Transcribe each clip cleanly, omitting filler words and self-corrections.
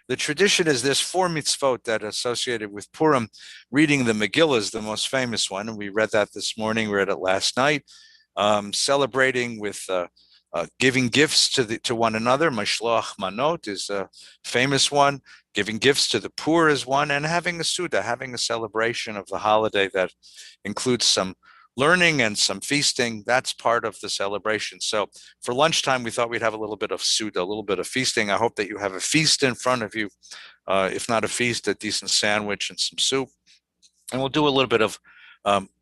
The tradition is there's four mitzvot that are associated with Purim. Reading the Megillah is the most famous one, and we read that this morning. We read it last night. Celebrating with giving gifts to one another. Mashloach manot is a famous one. Giving gifts to the poor is one, and having a Suda, having a celebration of the holiday that includes some learning and some feasting. That's part of the celebration. So for lunchtime, we thought we'd have a little bit of Suda, a little bit of feasting. I hope that you have a feast in front of you. If not a feast, a decent sandwich and some soup. And we'll do a little bit of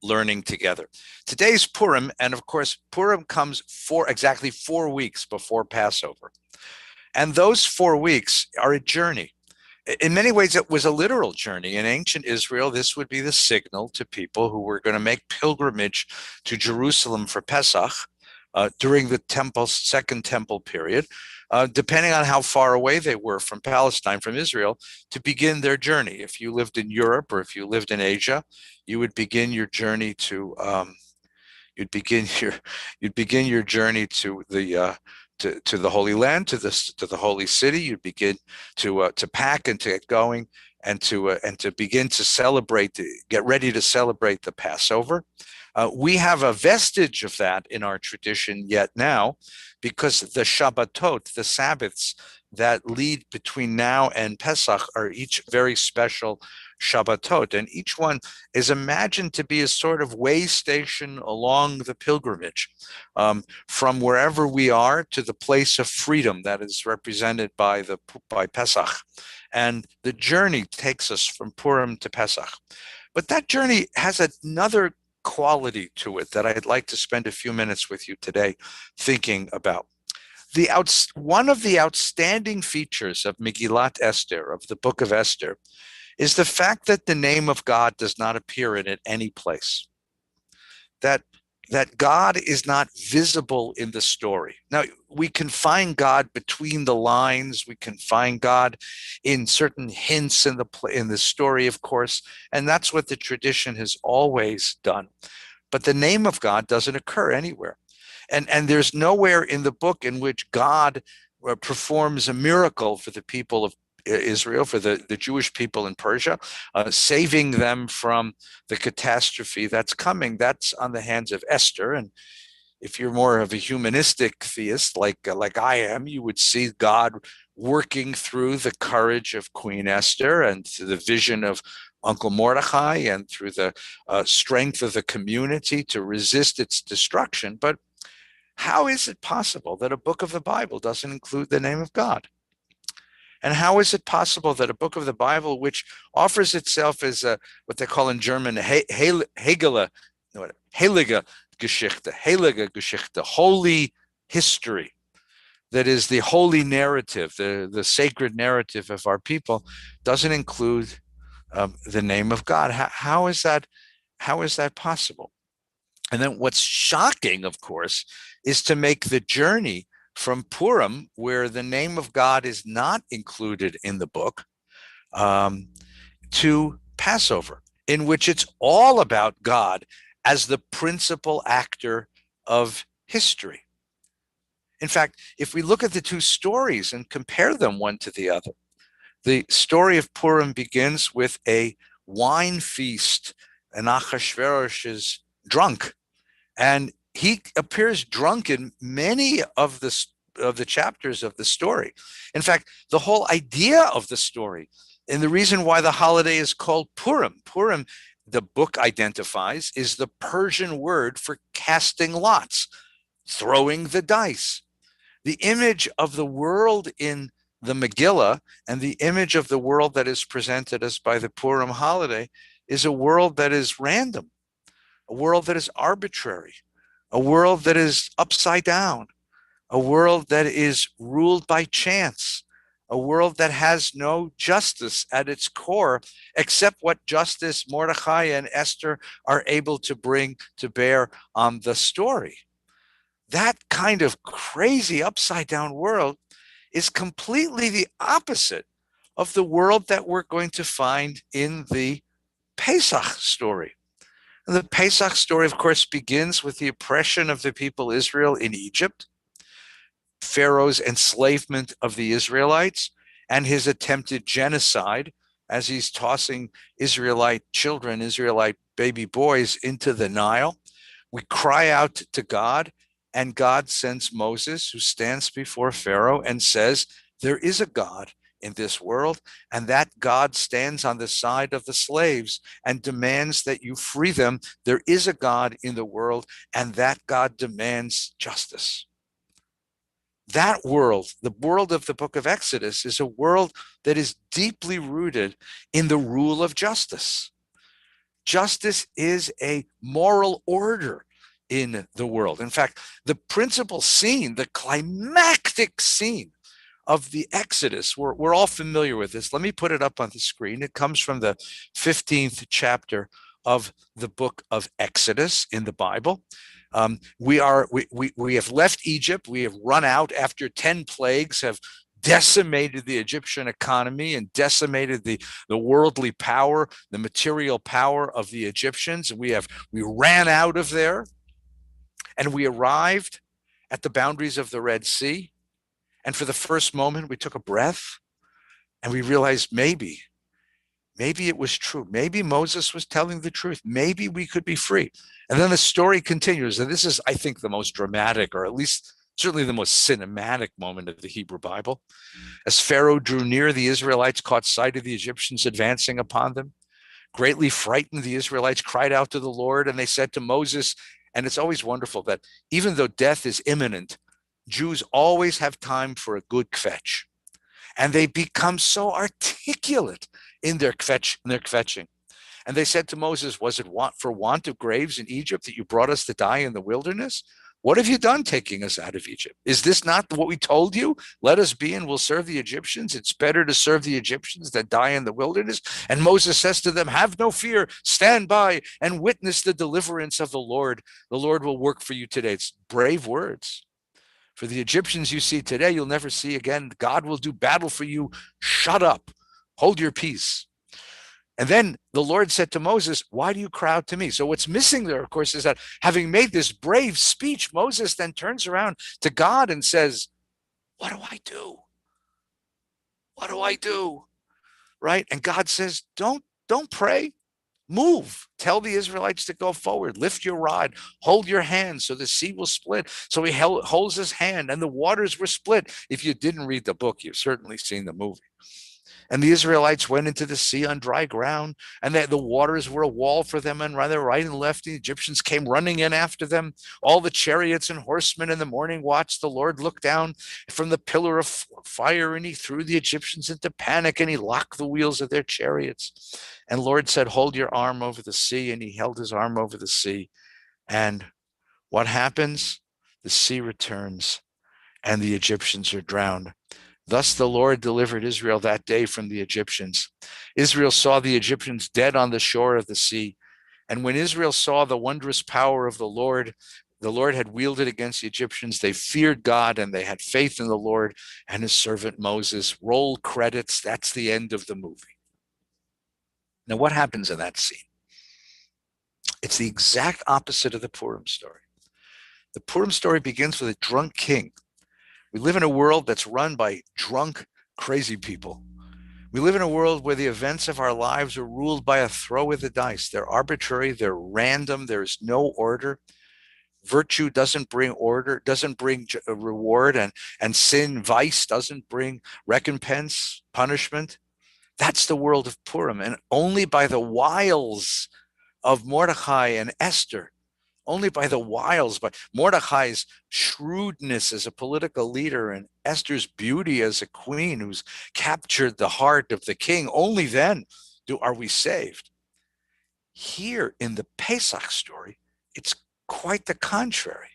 learning together. Today's Purim, and of course, Purim comes exactly 4 weeks before Passover. And those 4 weeks are a journey. In many ways, it was a literal journey. In ancient Israel, this would be the signal to people who were going to make pilgrimage to Jerusalem for Pesach during the second temple period, depending on how far away they were from Palestine, from Israel, to begin their journey. If you lived in Europe or if you lived in Asia, you would begin your journey to you'd begin your journey to the Holy Land, to the Holy City. You begin to pack and to get going, and to begin to celebrate, get ready to celebrate the Passover. We have a vestige of that in our tradition yet now, because the Shabbatot, the Sabbaths that lead between now and Pesach, are each very special Shabbatot, and each one is imagined to be a sort of way station along the pilgrimage, from wherever we are to the place of freedom that is represented by Pesach. And the journey takes us from Purim to Pesach. But that journey has another quality to it that I'd like to spend a few minutes with you today thinking about. One of the outstanding features of Megillat Esther, of the book of Esther, is the fact that the name of God does not appear in it any place. That God is not visible in the story. Now, we can find God between the lines. We can find God in certain hints in the story, of course, and that's what the tradition has always done. But the name of God doesn't occur anywhere. And there's nowhere in the book in which God performs a miracle for the people of Israel, for the Jewish people in Persia, saving them from the catastrophe that's coming. That's on the hands of Esther. And if you're more of a humanistic theist, like I am, you would see God working through the courage of Queen Esther and through the vision of Uncle Mordechai and through the strength of the community to resist its destruction. But how is it possible that a book of the Bible doesn't include the name of God? And how is it possible that a book of the Bible, which offers itself as what they call in German Heilige Geschichte, holy history, that is the holy narrative, the sacred narrative of our people, doesn't include the name of God? How is that possible? And then what's shocking, of course, is to make the journey from Purim, where the name of God is not included in the book, to Passover, in which it's all about God as the principal actor of history. In fact, if we look at the two stories and compare them one to the other, the story of Purim begins with a wine feast, and Achashverosh is drunk, and he appears drunk in many of the chapters of the story. In fact, the whole idea of the story, and the reason why the holiday is called Purim, the book identifies, is the Persian word for casting lots, throwing the dice. The image of the world in the Megillah and the image of the world that is presented us by the Purim holiday is a world that is random, a world that is arbitrary, a world that is upside down, a world that is ruled by chance, a world that has no justice at its core, except what justice Mordechai and Esther are able to bring to bear on the story. That kind of crazy upside down world is completely the opposite of the world that we're going to find in the Pesach story. And the Pesach story, of course, begins with the oppression of the people Israel in Egypt, Pharaoh's enslavement of the Israelites, and his attempted genocide as he's tossing Israelite children, Israelite baby boys into the Nile. We cry out to God, and God sends Moses, who stands before Pharaoh and says, there is a God in this world, and that God stands on the side of the slaves and demands that you free them. There is a God in the world, and that God demands justice. That world, the world of the book of Exodus, is a world that is deeply rooted in the rule of justice. Justice is a moral order in the world. In fact, the principal scene, the climactic scene of the Exodus, we're all familiar with this. Let me put it up on the screen. It comes from the 15th chapter of the book of Exodus in the Bible. We have left Egypt. We have run out after 10 plagues have decimated the Egyptian economy and decimated the worldly power, the material power of the Egyptians. We ran out of there, and we arrived at the boundaries of the Red Sea. And for the first moment, we took a breath and we realized maybe it was true. Maybe Moses was telling the truth. Maybe we could be free. And then the story continues. And this is, I think, the most dramatic, or at least certainly the most cinematic moment of the Hebrew Bible. As Pharaoh drew near, the Israelites caught sight of the Egyptians advancing upon them. Greatly frightened, the Israelites cried out to the Lord, and they said to Moses, and it's always wonderful that even though death is imminent, Jews always have time for a good kvetch. And they become so articulate in their kvetching. And they said to Moses, was it for want of graves in Egypt that you brought us to die in the wilderness? What have you done taking us out of Egypt? Is this not what we told you? Let us be and we'll serve the Egyptians. It's better to serve the Egyptians than die in the wilderness. And Moses says to them, have no fear, stand by and witness the deliverance of the Lord. The Lord will work for you today. It's brave words. For the Egyptians you see today, you'll never see again. God will do battle for you. Shut up. Hold your peace. And then the Lord said to Moses, why do you cry out to me? So what's missing there, of course, is that having made this brave speech, Moses then turns around to God and says, what do I do? What do I do? Right? And God says, don't pray. Move. Tell the Israelites to go forward. Lift your rod. Hold your hand so the sea will split. So he holds his hand and the waters were split. If you didn't read the book, you've certainly seen the movie. And the Israelites went into the sea on dry ground, and the waters were a wall for them on their right and left. The Egyptians came running in after them. All the chariots and horsemen in the morning watch, the Lord looked down from the pillar of fire, and he threw the Egyptians into panic, and he locked the wheels of their chariots. And Lord said, hold your arm over the sea, and he held his arm over the sea. And what happens? The sea returns, and the Egyptians are drowned. Thus the Lord delivered Israel that day from the Egyptians. Israel saw the Egyptians dead on the shore of the sea. And when Israel saw the wondrous power of the Lord had wielded against the Egyptians, they feared God and they had faith in the Lord and his servant Moses. Roll credits. That's the end of the movie. Now, what happens in that scene? It's the exact opposite of the Purim story. The Purim story begins with a drunk king. We live in a world that's run by drunk, crazy people. We live in a world where the events of our lives are ruled by a throw of the dice. They're arbitrary, they're random, there's no order. Virtue doesn't bring order, doesn't bring a reward, and sin, vice, doesn't bring recompense, punishment. That's the world of Purim. And only by the wiles of Mordechai and Esther, only by the wiles, by Mordechai's shrewdness as a political leader and Esther's beauty as a queen who's captured the heart of the king, only then are we saved. Here in the Pesach story, it's quite the contrary.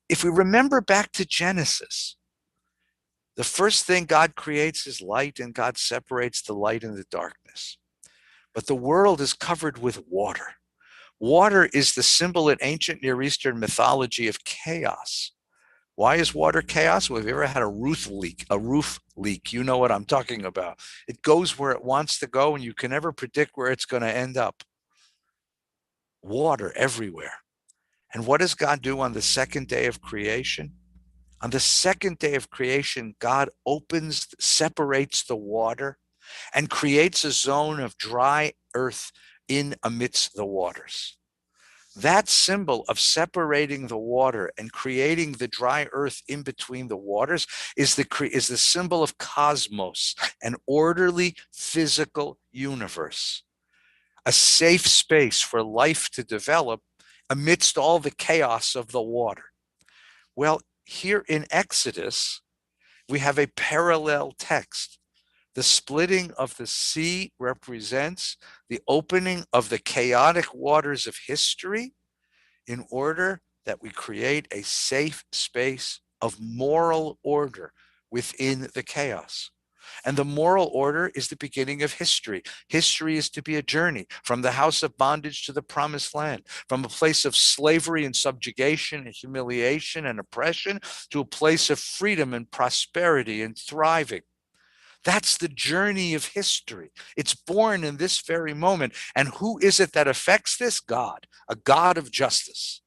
If we remember back to Genesis, the first thing God creates is light, and God separates the light and the darkness. But the world is covered with water. Water is the symbol in ancient Near Eastern mythology of chaos. Why is water chaos? Well, if you ever had a roof leak, you know what I'm talking about. It goes where it wants to go, and you can never predict where it's going to end up. Water everywhere. And what does God do on the second day of creation? On the second day of creation, God separates the water and creates a zone of dry earth in amidst the waters. That symbol of separating the water and creating the dry earth in between the waters is the symbol of cosmos, an orderly physical universe, a safe space for life to develop amidst all the chaos of the water. Well, here in Exodus, we have a parallel text. The splitting of the sea represents the opening of the chaotic waters of history in order that we create a safe space of moral order within the chaos. And the moral order is the beginning of history. History is to be a journey from the house of bondage to the promised land, from a place of slavery and subjugation and humiliation and oppression to a place of freedom and prosperity and thriving. That's the journey of history. It's born in this very moment. And who is it that affects this? God, a God of justice,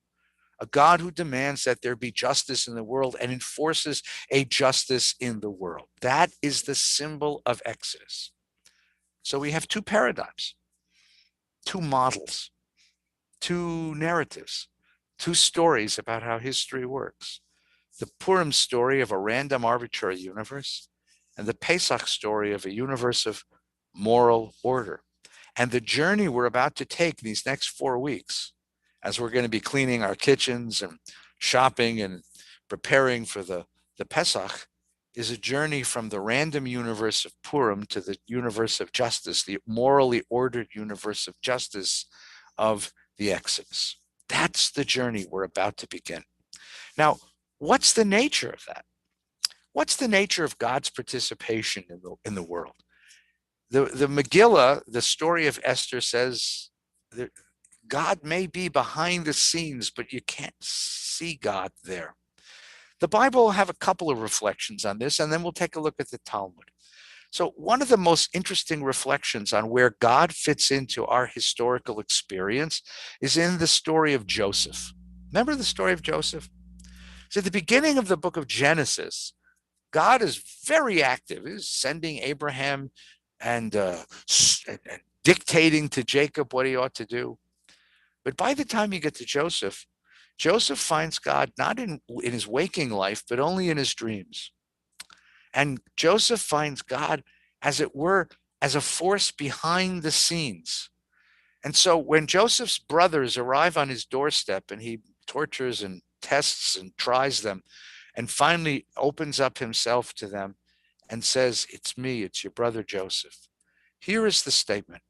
a God who demands that there be justice in the world and enforces a justice in the world. That is the symbol of Exodus. So we have two paradigms, two models, two narratives, two stories about how history works. The Purim story of a random arbitrary universe, and the Pesach story of a universe of moral order. And the journey we're about to take these next 4 weeks, as we're going to be cleaning our kitchens and shopping and preparing for the Pesach, is a journey from the random universe of Purim to the universe of justice, the morally ordered universe of justice of the Exodus. That's the journey we're about to begin. Now, what's the nature of that? What's the nature of God's participation in the world? The Megillah, the story of Esther, says that God may be behind the scenes, but you can't see God there. The Bible will have a couple of reflections on this, and then we'll take a look at the Talmud. So one of the most interesting reflections on where God fits into our historical experience is in the story of Joseph. Remember the story of Joseph? So at the beginning of the book of Genesis, God is very active. He's sending Abraham and dictating to Jacob what he ought to do. But by the time you get to Joseph, Joseph finds God not in his waking life, but only in his dreams. And Joseph finds God, as it were, as a force behind the scenes. And so when Joseph's brothers arrive on his doorstep and he tortures and tests and tries them, and finally opens up himself to them and says, "It's me, it's your brother Joseph." Here is the statement.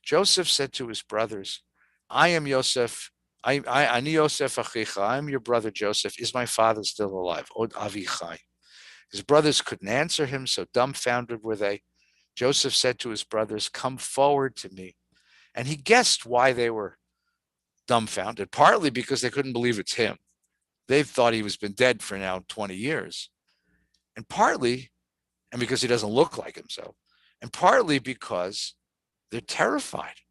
Joseph said to his brothers, "I am Yosef, Ani Yosef Achicha, I am your brother Joseph. Is my father still alive? Od Avichai." His brothers couldn't answer him, so dumbfounded were they. Joseph said to his brothers, "Come forward to me." And he guessed why they were dumbfounded, partly because they couldn't believe it's him. They've thought he was been dead for now 20 years. And partly, and because he doesn't look like himself, and partly because they're terrified.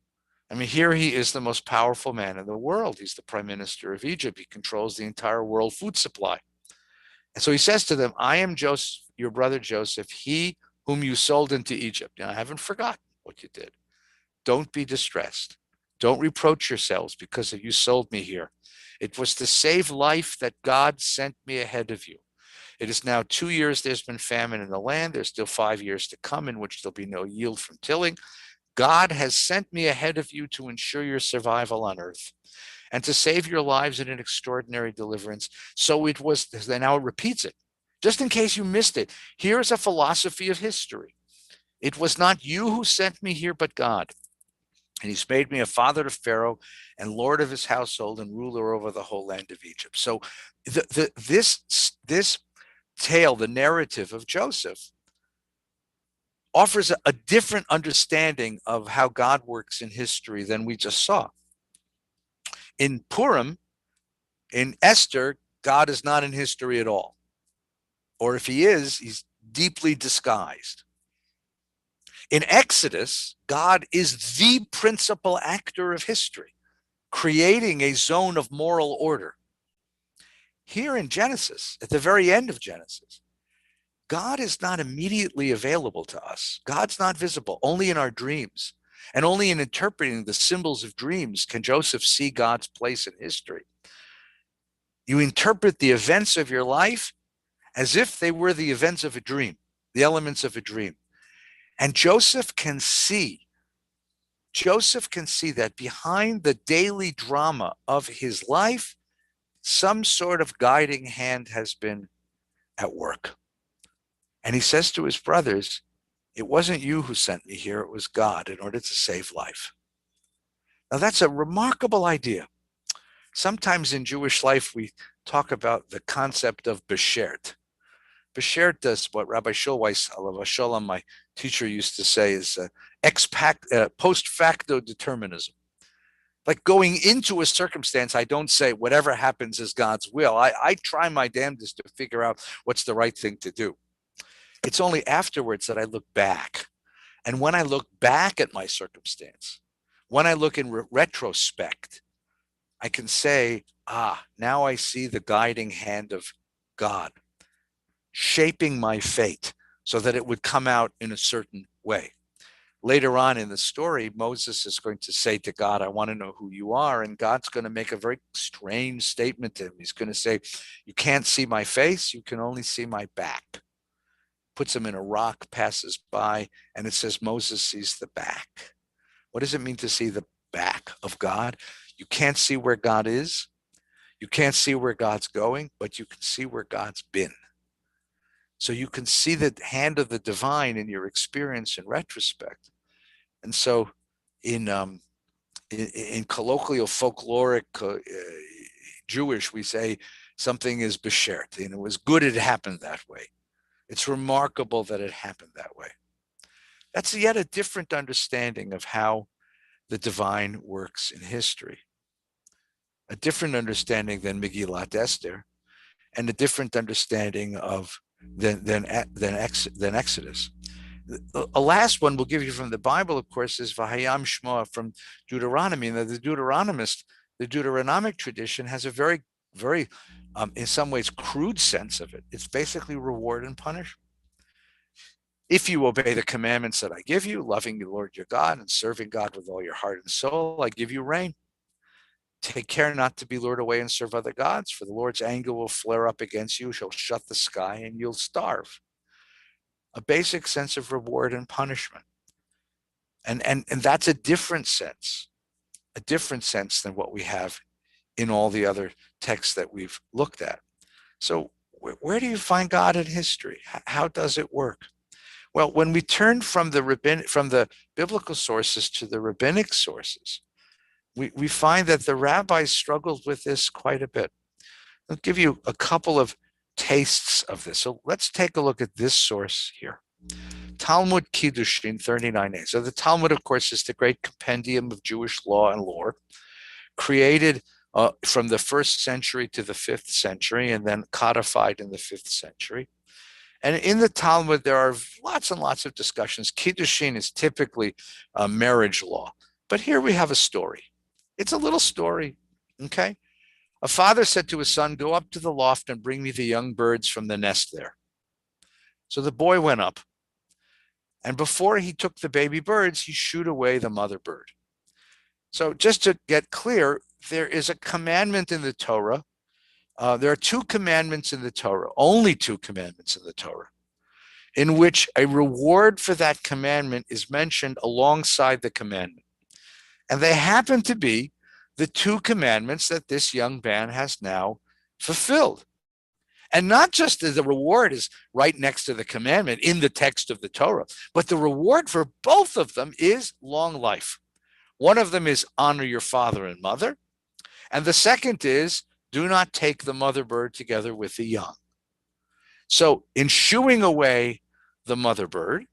I mean, here he is, the most powerful man in the world. He's the prime minister of Egypt. He controls the entire world food supply. And so he says to them, "I am Joseph, your brother Joseph, he whom you sold into Egypt." Now, I haven't forgotten what you did. Don't be distressed. Don't reproach yourselves because you sold me here. It was to save life that God sent me ahead of you. It is now 2 years there's been famine in the land. There's still 5 years to come in which there'll be no yield from tilling. God has sent me ahead of you to ensure your survival on earth and to save your lives in an extraordinary deliverance. So it was, now it repeats it, just in case you missed it. Here is a philosophy of history. It was not you who sent me here, but God. And he's made me a father to Pharaoh and lord of his household and ruler over the whole land of Egypt. So this tale, the narrative of Joseph, offers a different understanding of how God works in history than we just saw. In Purim, in Esther, God is not in history at all. Or if he is, he's deeply disguised. In Exodus, God is the principal actor of history, creating a zone of moral order. Here in Genesis, at the very end of Genesis, God is not immediately available to us. God's not visible, only in our dreams. And only in interpreting the symbols of dreams can Joseph see God's place in history. You interpret the events of your life as if they were the events of a dream, the elements of a dream. And Joseph can see that behind the daily drama of his life, some sort of guiding hand has been at work. And he says to his brothers, it wasn't you who sent me here, it was God in order to save life. Now that's a remarkable idea. Sometimes in Jewish life, we talk about the concept of beshert. Beshert does what Rabbi Schulweis, alav shalom, my teacher, used to say is post facto determinism. Like going into a circumstance, I don't say whatever happens is God's will. I try my damnedest to figure out what's the right thing to do. It's only afterwards that I look back. And when I look back at my circumstance, when I look in retrospect, I can say, now I see the guiding hand of God shaping my fate so that it would come out in a certain way. Later on in the story, Moses is going to say to God, I want to know who you are. And God's going to make a very strange statement to him. He's going to say, you can't see my face, you can only see my back. Puts him in a rock, passes by, and it says Moses sees the back. What does it mean to see the back of God? You can't see where God is. You can't see where God's going, but you can see where God's been. So you can see the hand of the divine in your experience in retrospect. And so in colloquial folkloric Jewish, we say something is beshert. It was good it happened that way. It's remarkable that it happened that way. That's yet a different understanding of how the divine works in history. A different understanding than Megillat Esther, and a different understanding of than Exodus. The last one we'll give you from the Bible, of course, is Vahayam Shmoah from Deuteronomy. Now, the Deuteronomic tradition has a very, very, in some ways, crude sense of it. It's basically reward and punishment. If you obey the commandments that I give you, loving the Lord your God and serving God with all your heart and soul, I give you rain. Take care not to be lured away and serve other gods, for the Lord's anger will flare up against you, shall shut the sky, and you'll starve. A basic sense of reward and punishment. And that's a different sense than what we have in all the other texts that we've looked at. So where do you find God in history? How does it work? Well, when we turn from the biblical sources to the rabbinic sources, we find that the rabbis struggled with this quite a bit. I'll give you a couple of tastes of this. So let's take a look at this source here. Talmud Kiddushin 39a. So the Talmud, of course, is the great compendium of Jewish law and lore, created from the 1st century to the 5th century, and then codified in the 5th century. And in the Talmud, there are lots and lots of discussions. Kiddushin is typically marriage law. But here we have a story. It's a little story, okay? A father said to his son, go up to the loft and bring me the young birds from the nest there. So the boy went up. And before he took the baby birds, he shooed away the mother bird. So just to get clear, there is a commandment in the Torah. There are 2 commandments in the Torah, only 2 commandments in the Torah, in which a reward for that commandment is mentioned alongside the commandment. And they happen to be the 2 commandments that this young man has now fulfilled. And not just that the reward is right next to the commandment in the text of the Torah, but the reward for both of them is long life. One of them is honor your father and mother. And the second is do not take the mother bird together with the young. So in shooing away the mother bird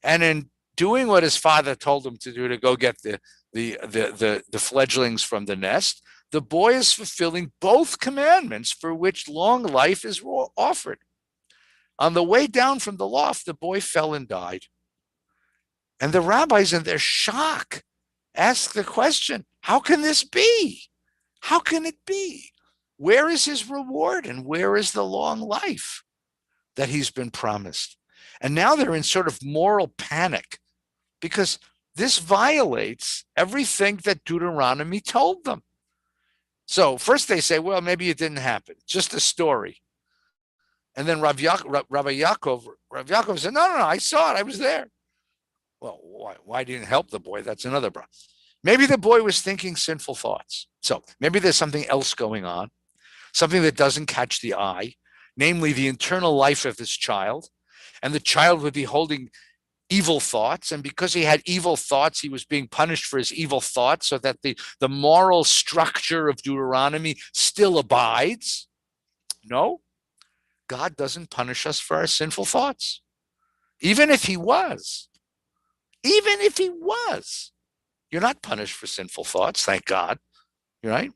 and in doing what his father told him to do to go get the fledglings from the nest, the boy is fulfilling both commandments for which long life is offered. On the way down from the loft, the boy fell and died. And the rabbis, in their shock, ask the question, how can this be? How can it be? where is his reward and where is the long life that he's been promised? And now they're in sort of moral panic because this violates everything that Deuteronomy told them. So first they say, well, maybe it didn't happen, just a story. And then Rabbi Yaakov said, no, I saw it. I was there. Well, why didn't help the boy? That's another problem. Maybe the boy was thinking sinful thoughts. So maybe there's something else going on, something that doesn't catch the eye, namely the internal life of this child. And the child would be holding evil thoughts. And because he had evil thoughts, he was being punished for his evil thoughts so that the moral structure of Deuteronomy still abides. No, God doesn't punish us for our sinful thoughts. Even if he was, you're not punished for sinful thoughts, thank God, right?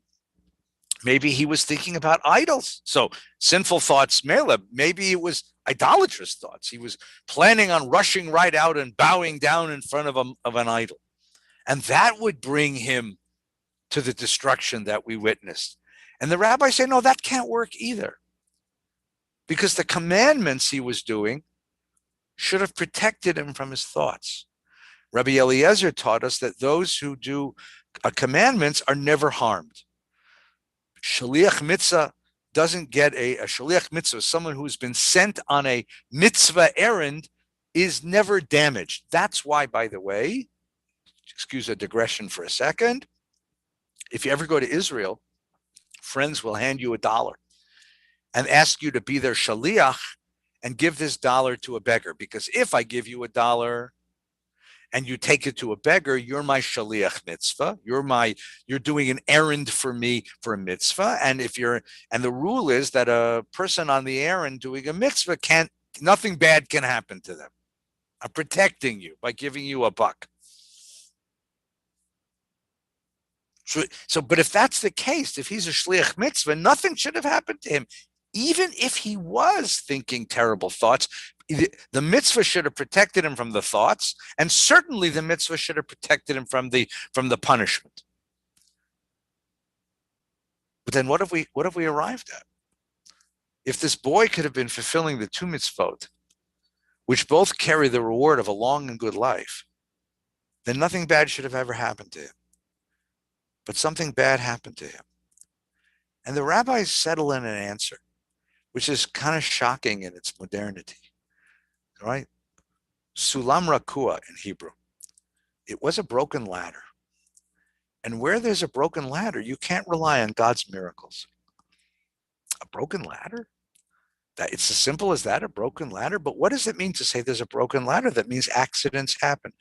Maybe he was thinking about idols. So sinful thoughts, maybe it was idolatrous thoughts. He was planning on rushing right out and bowing down in front of an idol. And that would bring him to the destruction that we witnessed. And the rabbis say, no, that can't work either. Because the commandments he was doing should have protected him from his thoughts. Rabbi Eliezer taught us that those who do commandments are never harmed. Shaliach mitzvah doesn't get a shaliach mitzvah, someone who's been sent on a mitzvah errand, is never damaged. That's why, by the way, excuse a digression for a second, if you ever go to Israel, friends will hand you $1 and ask you to be their shaliach and give this dollar to a beggar. Because if I give you $1 and you take it to a beggar, you're my shaliach mitzvah. You're doing an errand for me for a mitzvah. And the rule is that a person on the errand doing a mitzvah nothing bad can happen to them. I'm protecting you by giving you $1. But if that's the case, if he's a shliach mitzvah, nothing should have happened to him. Even if he was thinking terrible thoughts, the mitzvah should have protected him from the thoughts, and certainly the mitzvah should have protected him from the punishment. But then what have we arrived at? If this boy could have been fulfilling the 2 mitzvot, which both carry the reward of a long and good life, then nothing bad should have ever happened to him. But something bad happened to him. And the rabbis settle in an answer, which is kind of shocking in its modernity. Right? Sulam rakua in Hebrew. It was a broken ladder. And where there's a broken ladder, you can't rely on God's miracles. A broken ladder? It's as simple as that, a broken ladder. But what does it mean to say there's a broken ladder? That means accidents happen.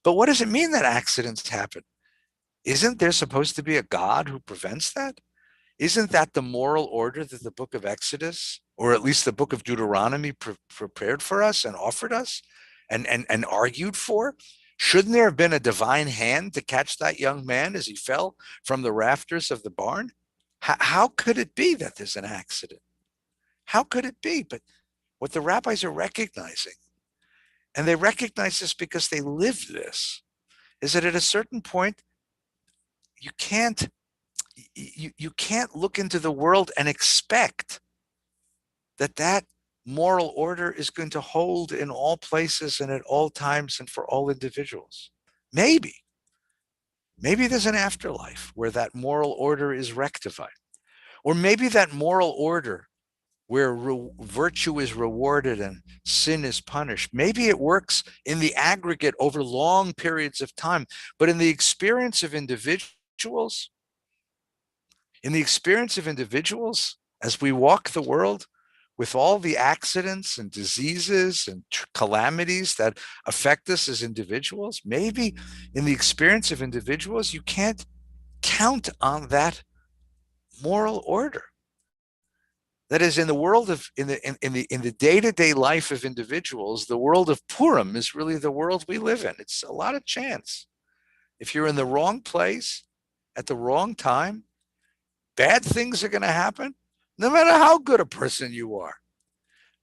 But what does it mean that accidents happen? Isn't there supposed to be a God who prevents that? Isn't that the moral order that the book of Exodus, or at least the book of Deuteronomy, prepared for us and offered us and argued for? Shouldn't there have been a divine hand to catch that young man as he fell from the rafters of the barn? How could it be that there's an accident? How could it be? But what the rabbis are recognizing, and they recognize this because they lived this, is that at a certain point, you can't look into the world and expect that moral order is going to hold in all places and at all times and for all individuals. Maybe there's an afterlife where that moral order is rectified. Or maybe that moral order where virtue is rewarded and sin is punished. Maybe it works in the aggregate over long periods of time, but in the experience of individuals, as we walk the world with all the accidents and diseases and calamities that affect us as individuals, maybe in the experience of individuals, you can't count on that moral order. That is, in the world of in the day-to-day life of individuals, the world of Purim is really the world we live in. It's a lot of chance. If you're in the wrong place at the wrong time, bad things are going to happen, no matter how good a person you are.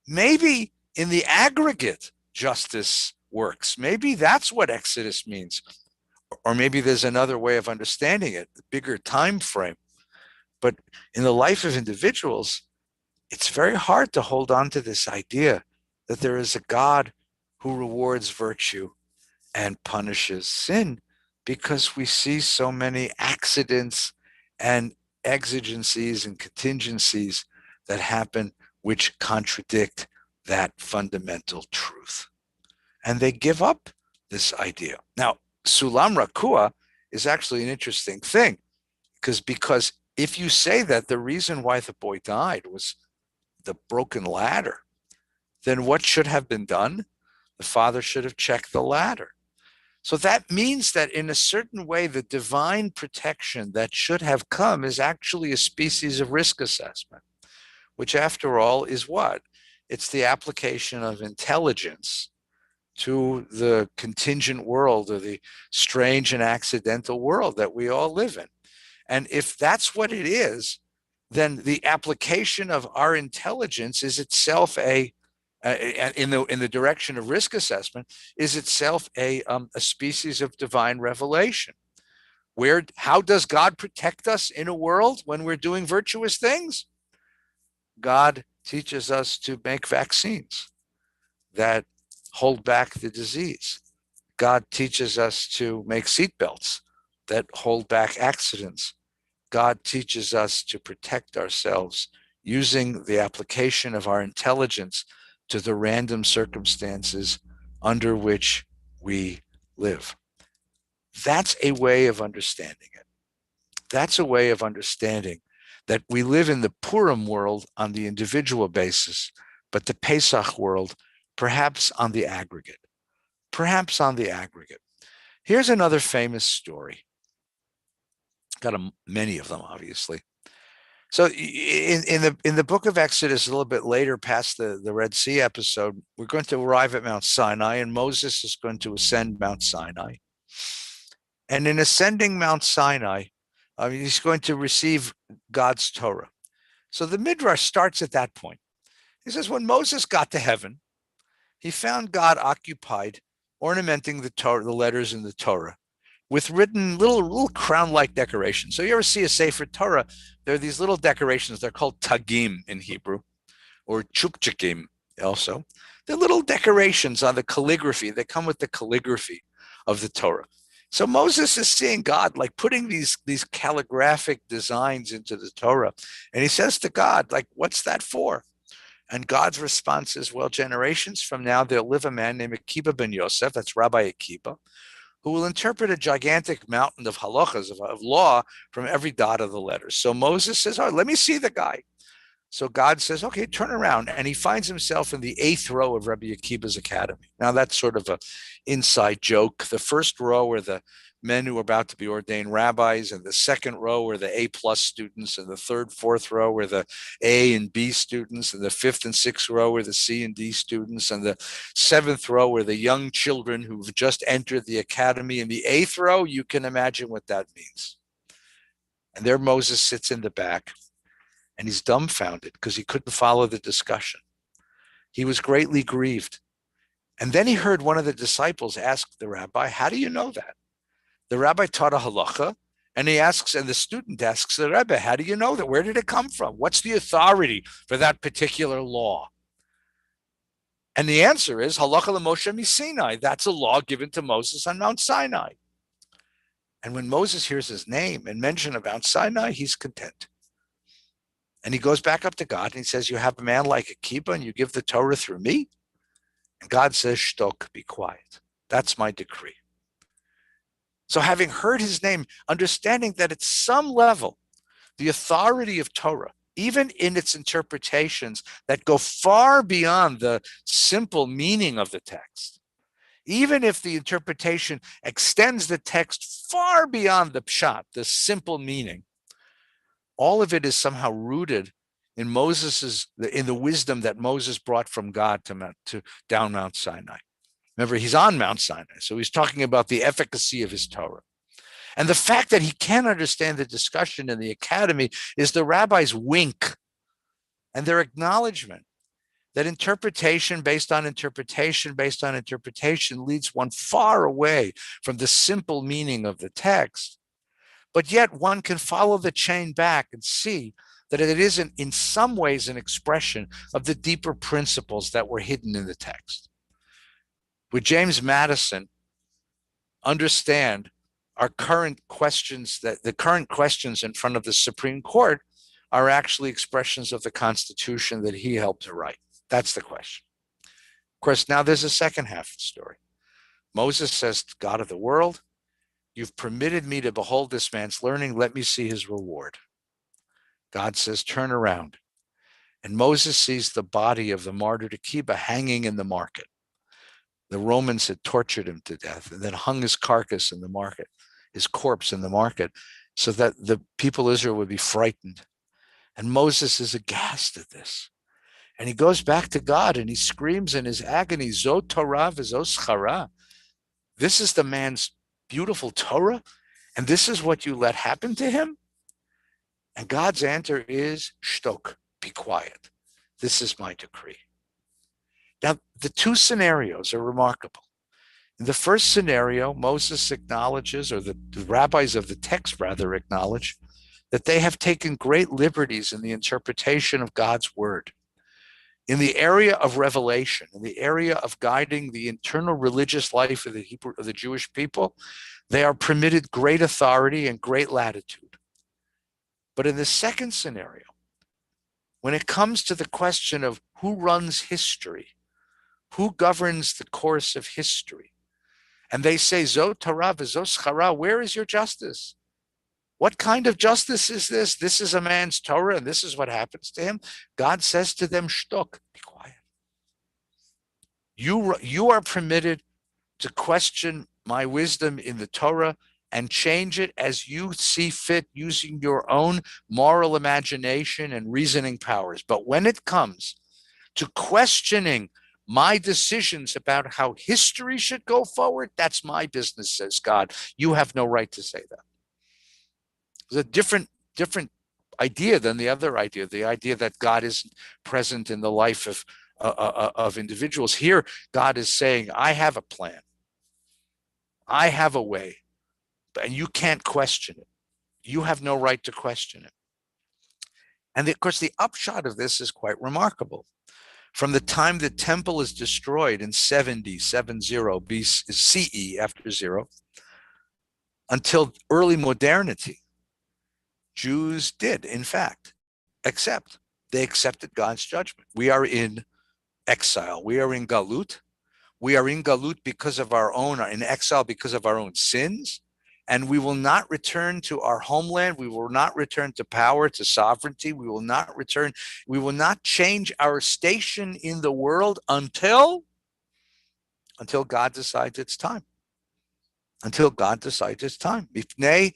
Maybe in the aggregate, justice works. Maybe that's what Exodus means. Or maybe there's another way of understanding it, the bigger time frame. But in the life of individuals, it's very hard to hold on to this idea that there is a God who rewards virtue and punishes sin, because we see so many accidents and exigencies and contingencies that happen which contradict that fundamental truth. And they give up this idea. Now, Sulam Rakua is actually an interesting thing, because if you say that the reason why the boy died was the broken ladder, then what should have been done? The father should have checked the ladder. So that means that in a certain way, the divine protection that should have come is actually a species of risk assessment, which after all is what? It's the application of intelligence to the contingent world, or the strange and accidental world that we all live in. And if that's what it is, then the application of our intelligence is itself in the direction of risk assessment, is itself a species of divine revelation. How does God protect us in a world when we're doing virtuous things? God teaches us to make vaccines that hold back the disease. God teaches us to make seatbelts that hold back accidents. God teaches us to protect ourselves using the application of our intelligence to the random circumstances under which we live. That's a way of understanding it. That's a way of understanding that we live in the Purim world on the individual basis, but the Pesach world perhaps on the aggregate. Perhaps on the aggregate. Here's another famous story. Got many of them, obviously. So in the book of Exodus, a little bit later, past the Red Sea episode, we're going to arrive at Mount Sinai, and Moses is going to ascend Mount Sinai. And in ascending Mount Sinai, he's going to receive God's Torah. So the Midrash starts at that point. He says, when Moses got to heaven, he found God occupied ornamenting the Torah, the letters in the Torah, with written little crown-like decorations. So you ever see a Sefer Torah, there are these little decorations. They're called tagim in Hebrew, or chukchikim also. They're little decorations on the calligraphy. They come with the calligraphy of the Torah. So Moses is seeing God like putting these calligraphic designs into the Torah. And he says to God, like, what's that for? And God's response is, well, generations from now, there'll live a man named Akiba ben Yosef, that's Rabbi Akiba, who will interpret a gigantic mountain of halachas, of law, from every dot of the letters. So Moses says, oh, let me see the guy. So God says, okay, turn around. And he finds himself in the 8th row of Rabbi Akiba's academy. Now, that's sort of an inside joke. The first row are the men who are about to be ordained rabbis, and the second row are the A+ students, and the third, 4th row are the A and B students, and the 5th and 6th row are the C and D students, and the 7th row are the young children who've just entered the academy. In the 8th row, you can imagine what that means. And there Moses sits in the back, and he's dumbfounded because he couldn't follow the discussion. He was greatly grieved. And then he heard one of the disciples ask the rabbi, how do you know that? The rabbi taught a halacha, and the student asks the rabbi, how do you know that? Where did it come from? What's the authority for that particular law? And the answer is halacha l'Moshe miSinai. That's a law given to Moses on Mount Sinai. And when Moses hears his name and mention of Mount Sinai, he's content. And he goes back up to God and he says, you have a man like Akiba and you give the Torah through me? And God says, shtok, be quiet. That's my decree. So having heard his name, understanding that at some level, the authority of Torah, even in its interpretations that go far beyond the simple meaning of the text, even if the interpretation extends the text far beyond the pshat, the simple meaning, all of it is somehow rooted in the wisdom that Moses brought from God to down Mount Sinai. Remember, he's on Mount Sinai, so he's talking about the efficacy of his Torah. And the fact that he can't understand the discussion in the academy is the rabbis' wink and their acknowledgement that interpretation based on interpretation based on interpretation leads one far away from the simple meaning of the text. But yet one can follow the chain back and see that it isn't in some ways an expression of the deeper principles that were hidden in the text. Would James Madison understand our current questions, that the current questions in front of the Supreme Court are actually expressions of the Constitution that he helped to write? That's the question. Of course, now there's a second half of the story. Moses says, God of the world, you've permitted me to behold this man's learning. Let me see his reward. God says, turn around. And Moses sees the body of the martyr Akiba hanging in the market. The Romans had tortured him to death and then hung his carcass in the market, his corpse in the market, so that the people of Israel would be frightened. And Moses is aghast at this. And he goes back to God and he screams in his agony, Zo Torah v'zo schara. This is the man's beautiful Torah, and this is what you let happen to him? And God's answer is, shtok, be quiet. This is my decree. Now, the two scenarios are remarkable. In the first scenario, Moses acknowledges, or the rabbis of the text rather acknowledge, that they have taken great liberties in the interpretation of God's word. In the area of revelation, in the area of guiding the internal religious life of the Jewish people, they are permitted great authority and great latitude. But in the second scenario, when it comes to the question of who runs history, who governs the course of history, and they say, Zo Torah v'zo schara, where is your justice? What kind of justice is this? This is a man's Torah, and this is what happens to him. God says to them, shtok, be quiet. You are permitted to question my wisdom in the Torah and change it as you see fit using your own moral imagination and reasoning powers. But when it comes to questioning my decisions about how history should go forward, that's my business, says God. You have no right to say that. It's a different idea than the other idea, the idea that God isn't present in the life of individuals. Here, God is saying, I have a plan. I have a way, and you can't question it. You have no right to question it. And of course, the upshot of this is quite remarkable. From the time the temple is destroyed in 70 BCE after zero, until early modernity, Jews did, in fact, accept. They accepted God's judgment. We are in exile. We are in galut. We are in galut because of our own, in exile because of our own sins. And we will not return to our homeland. We will not return to power, to sovereignty. We will not return. We will not change our station in the world until God decides it's time. Until God decides it's time. That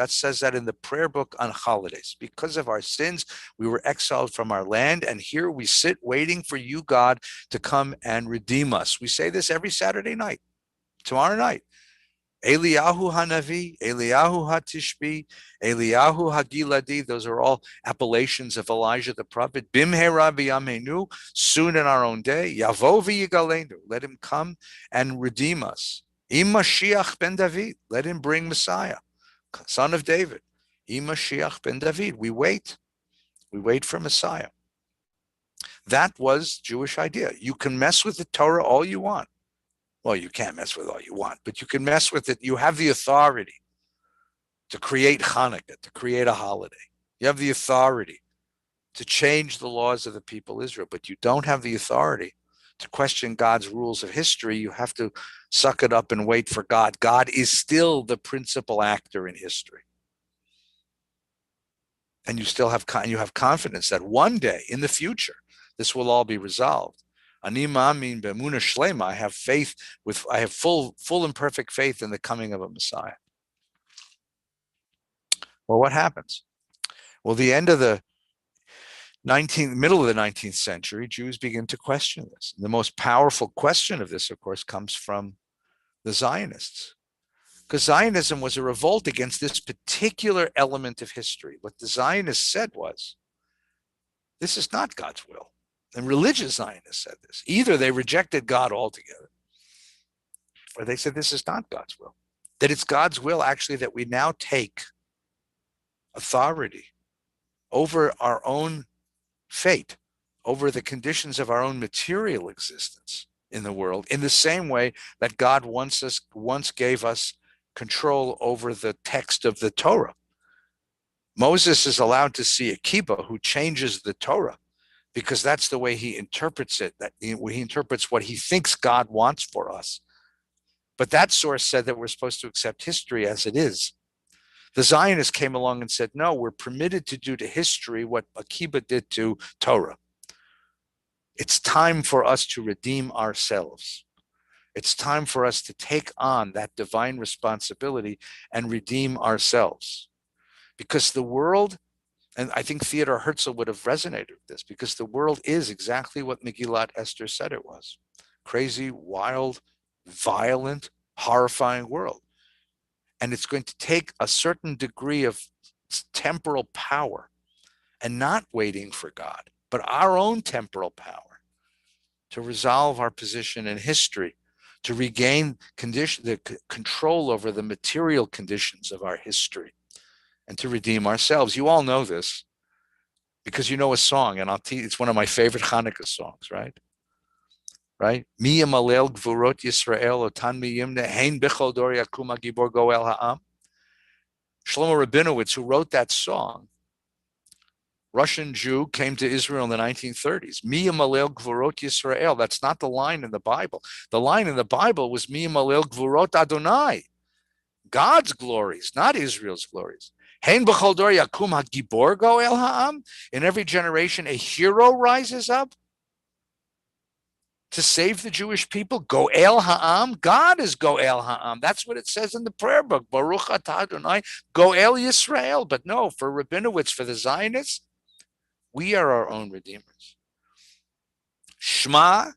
says that in the prayer book on holidays. Because of our sins, we were exiled from our land, and here we sit waiting for you, God, to come and redeem us. We say this every Saturday night, tomorrow night. Eliyahu Hanavi, Eliyahu Hatishbi, Eliyahu Hagiladi, those are all appellations of Elijah the prophet. Bimhera b'yameinu, soon in our own day. Yavo v'yigalenu, let him come and redeem us. Im Mashiach ben David, let him bring Messiah, son of David. Im Mashiach ben David, we wait for Messiah. That was Jewish idea. You can mess with the Torah all you want. Well, you can't mess with all you want, but you can mess with it. You have the authority to create Hanukkah, to create a holiday. You have the authority to change the laws of the people of Israel, but you don't have the authority to question God's rules of history. You have to suck it up and wait for God. God is still the principal actor in history. And you still have confidence that one day in the future, this will all be resolved. Ani ma'amin b'emunah shlema. I have faith I have full and perfect faith in the coming of a Messiah. Well, what happens? Well, the end of the middle of the 19th century, Jews begin to question this. The most powerful question of this, of course, comes from the Zionists. Because Zionism was a revolt against this particular element of history. What the Zionists said was, this is not God's will. And religious Zionists said this. Either they rejected God altogether, or they said this is not God's will. that it's God's will actually that we now take authority over our own fate, over the conditions of our own material existence in the world, in the same way that God once gave us control over the text of the Torah. Moses is allowed to see a kibbah who changes the Torah because that's the way he interprets it, that he interprets what he thinks God wants for us. But that source said that we're supposed to accept history as it is. The Zionists came along and said, no, we're permitted to do to history what Akiba did to Torah. It's time for us to redeem ourselves. It's time for us to take on that divine responsibility and redeem ourselves. Because the world, and I think Theodore Herzl would have resonated with this, because the world is exactly what Megillat Esther said it was. Crazy, wild, violent, horrifying world. And it's going to take a certain degree of temporal power, and not waiting for God, but our own temporal power to resolve our position in history, to regain the control over the material conditions of our history, and to redeem ourselves. You all know this because you know a song, and it's one of my favorite Hanukkah songs, right? Right? Mi yamalel gvurot Yisrael otan mi yimne hein bechol dor yakum hagibor goel ha'am. Shlomo Rabinowitz, who wrote that song, Russian Jew, came to Israel in the 1930s. Mi yamalel gvurot Yisrael. That's not the line in the Bible. The line in the Bible was Mi yamalel gvurot Adonai. God's glories, not Israel's glories. Hein bechol dor yakum hagibor goel ha'am. In every generation, a hero rises up to save the Jewish people. Goel ha'am. God is Goel ha'am. That's what it says in the prayer book. Baruch atah Adonai Goel Yisrael. But no, for Rabinowitz, for the Zionists, we are our own redeemers. Shema,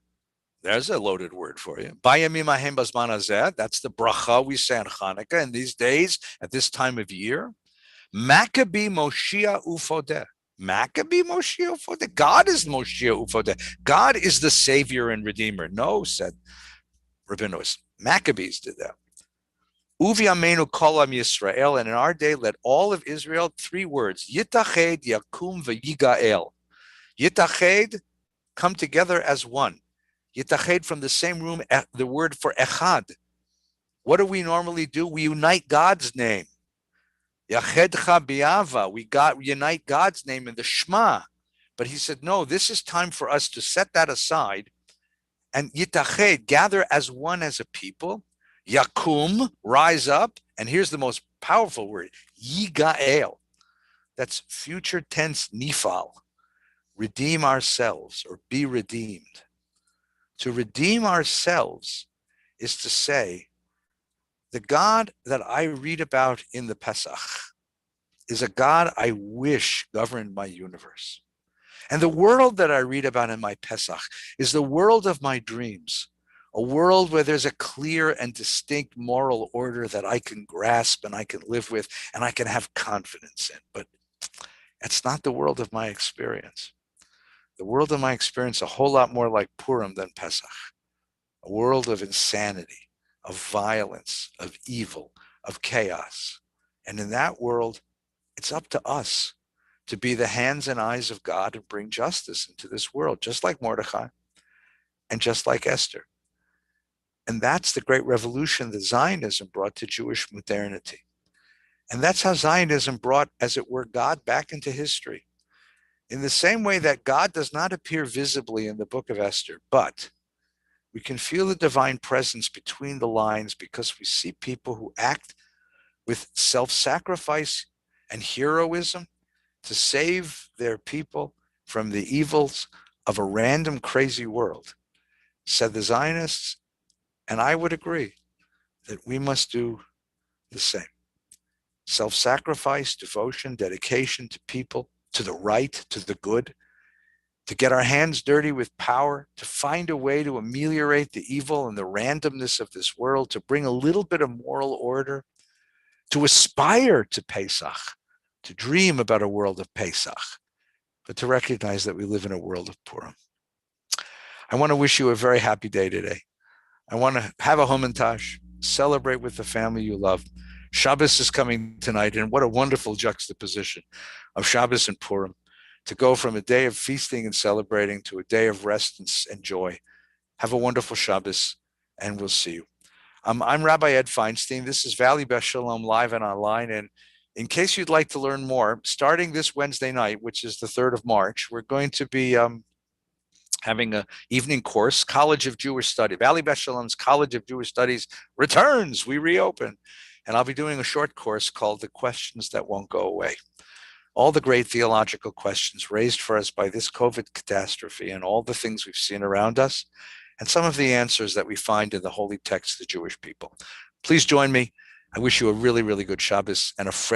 there's a loaded word for you. Bayamim hahem bazman hazeh. That's the bracha we say on Hanukkah in these days, at this time of year. Maccabee Moshiach Ufodeh. Maccabee Moshiach Ufodeh. God is Moshiach Ufodeh. God is the Savior and Redeemer. No, said Rabinowitz. Maccabees did that. Uvi amenu kolam Yisrael, and in our day, let all of Israel, 3 words, Yitached, Yakum, V'yigael. Yitached, come together as one. Yitached, from the same room, the word for echad. What do we normally do? We unite God's name. Yachedcha bi'ava, we unite God's name in the Shema. But he said, no, this is time for us to set that aside and yitached, gather as one as a people. Yakum, rise up. And here's the most powerful word, yigael. That's future tense nifal. Redeem ourselves or be redeemed. To redeem ourselves is to say, the God that I read about in the Pesach is a God I wish governed my universe. And the world that I read about in my Pesach is the world of my dreams, a world where there's a clear and distinct moral order that I can grasp and I can live with and I can have confidence in. But it's not the world of my experience. The world of my experience is a whole lot more like Purim than Pesach, a world of insanity, of violence, of evil, of chaos. And in that world, it's up to us to be the hands and eyes of God and bring justice into this world, just like Mordechai and just like Esther. And that's the great revolution that Zionism brought to Jewish modernity. And that's how Zionism brought, as it were, God back into history. In the same way that God does not appear visibly in the book of Esther, but we can feel the divine presence between the lines because we see people who act with self-sacrifice and heroism to save their people from the evils of a random, crazy world. Said the Zionists, and I would agree, that we must do the same. Self-sacrifice, devotion, dedication to people, to the right, to the good, to get our hands dirty with power, to find a way to ameliorate the evil and the randomness of this world, to bring a little bit of moral order, to aspire to Pesach, to dream about a world of Pesach, but to recognize that we live in a world of Purim. I want to wish you a very happy day today. I want to have a Hamantash. celebrate with the family you love. Shabbos is coming tonight, and what a wonderful juxtaposition of Shabbos and Purim, to go from a day of feasting and celebrating to a day of rest and joy. Have a wonderful Shabbos, and we'll see you. I'm Rabbi Ed Feinstein. This is Valley Beth Shalom live and online. And in case you'd like to learn more, starting this Wednesday night, which is the 3rd of March, we're going to be having an evening course, College of Jewish Studies. Valley Beth Shalom's College of Jewish Studies returns. We reopen. And I'll be doing a short course called The Questions That Won't Go Away. All the great theological questions raised for us by this COVID catastrophe and all the things we've seen around us, and some of the answers that we find in the holy text of the Jewish people. Please join me. I wish you a really, really good Shabbos and a fresh